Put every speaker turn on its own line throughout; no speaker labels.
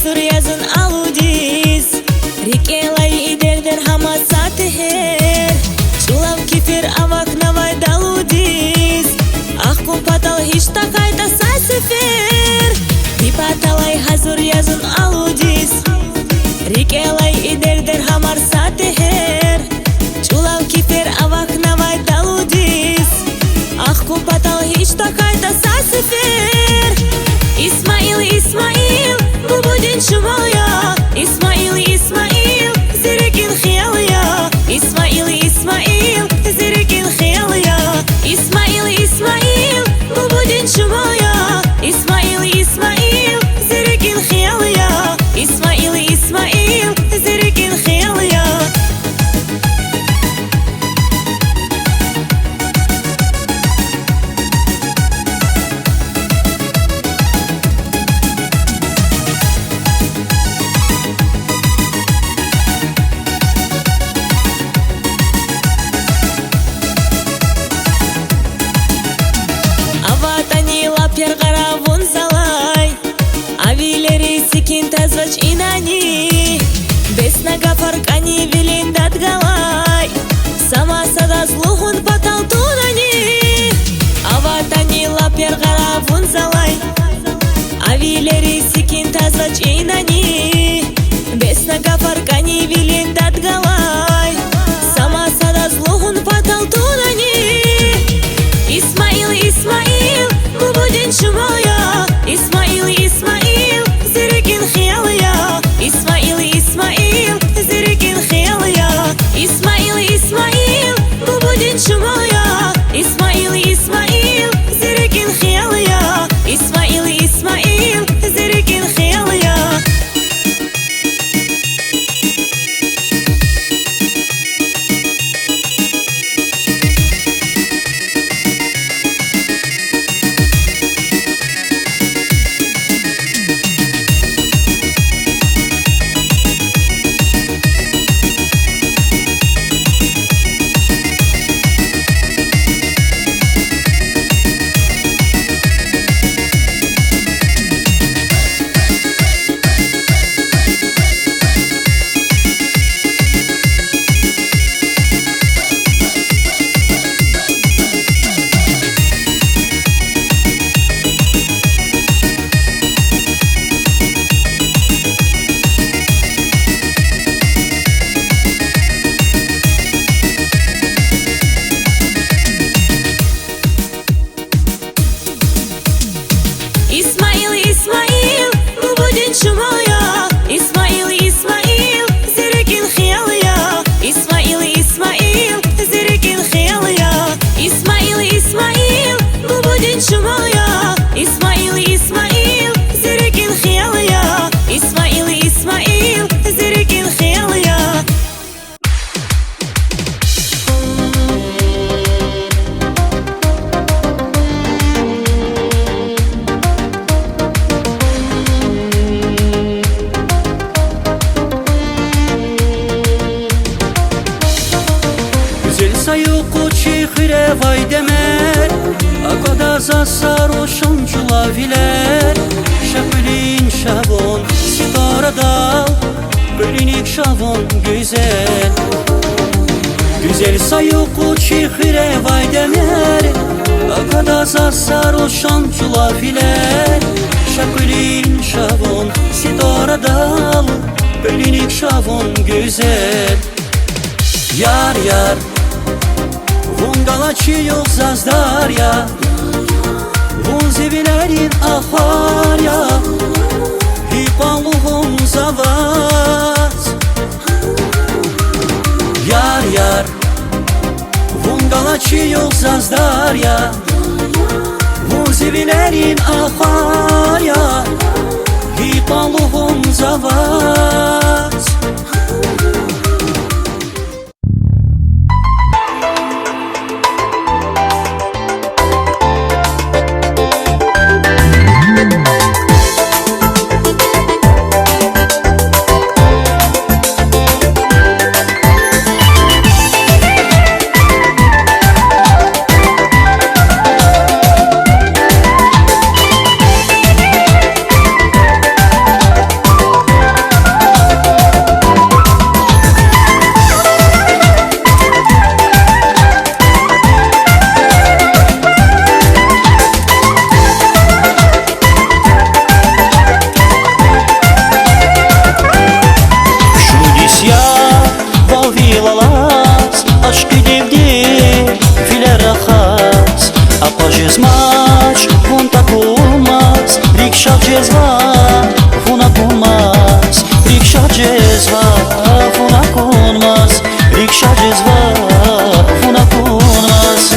hazır yazın aludiz. Rikelayi iderdir hama sateher. Çulav kifir avak navay daludiz. Ah kumpatal hiç takayda say sefer. Dipatalay hazır yazın aludiz. Rikelayi iderdir hamar sateher. Çulav kifir avak navay daludiz. Ah kumpatal hiç takayda say sefer. İsmail, İsmail, bu budin şumal ya. İsmail, İsmail, zirikin khiyal ya. İsmail, İsmail, zirikin khiyal ya. İsmail, İsmail, bu budin şumal ya. İsmail, İsmail, zirikin khiyal ya. İsmail, İsmail, zirikin khiyal ya. Пергаравун залай, авилери сикин тазвач инани. Беснага фаркани вилин датгалай, сама сада злухун паталтунани. Аватани ла пергаравун залай, авилери сикин тазвач инани. Беснага фаркани вилин датгалай, сама сада злухун паталтунани. İsmail, İsmail, bu budin şumal ya. İsmail, İsmail, zirikin khiyal ya. İsmail, İsmail, zirikin khiyal ya. İsmail, İsmail, bu budin şumal ya. İsmail, İsmail, zirikin khiyal ya. İsmail, İsmail, zirikin khiyal ya. İsmail, İsmail, bu budin şumal ya. İsmail, İsmail, zirikin khiyal ya. İsmail, İsmail, zirikin khiyal ya. İsmail, İsmail, bu budin şumal ya. İsmail, İsmail, zirikin khiyal ya. İsmail, İsmail, zirikin khiyal ya.
Vay demer, akada zasaruşun çulaviler. Şapülin şavon, sitara dal, bölünik şavon güzel. Güzel sayuku çihire vay demer, akada zasaruşun çulaviler. Şapülin şavon, sitara dal, bölünik şavon güzel. Yar yar Vun dalaçıyor zazdar ya. Vun zivilerin ahvar ya. Hipaluhum zavaz. Yar yar Vun dalaçıyor zazdar ya. Vun zivilerin ahvar ya. Hipaluhum zavaz. через матч, вон так olmaz. Rikşa cezva, buna konmaz. Rikşa cezva, buna konmaz. Rikşa cezva, buna konmaz.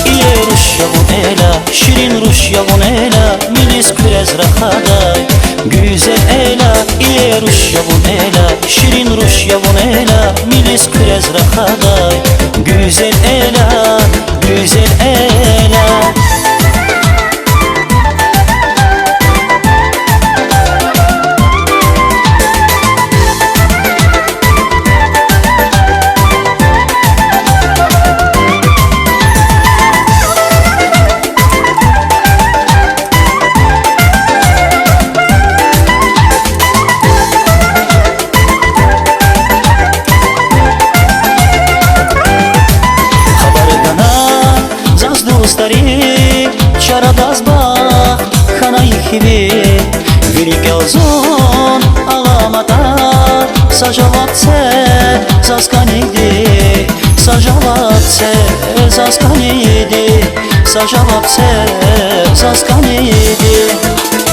İye Rusya bunela, şirin Rusya bunela, milis krez rahaday. Güzel ela, iye Rusya bunela, şirin Rusya bunela, milis krez rahaday. Güzel ela, güzel ela. Старі чарадаз бах ханай хіві Вірікелзон аламата Сажалапце засканейди Сажалапце засканейди Сажалапце засканейdi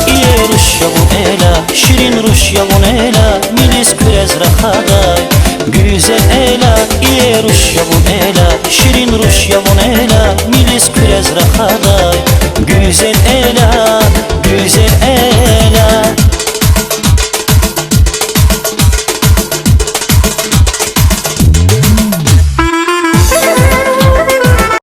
İye Rusya bunela, şirin Rusya bunela Milis krez rahaday Güzel ela, iye Rusya bunela, şirin Rusya bunela Milis krez rahaday Güzel ela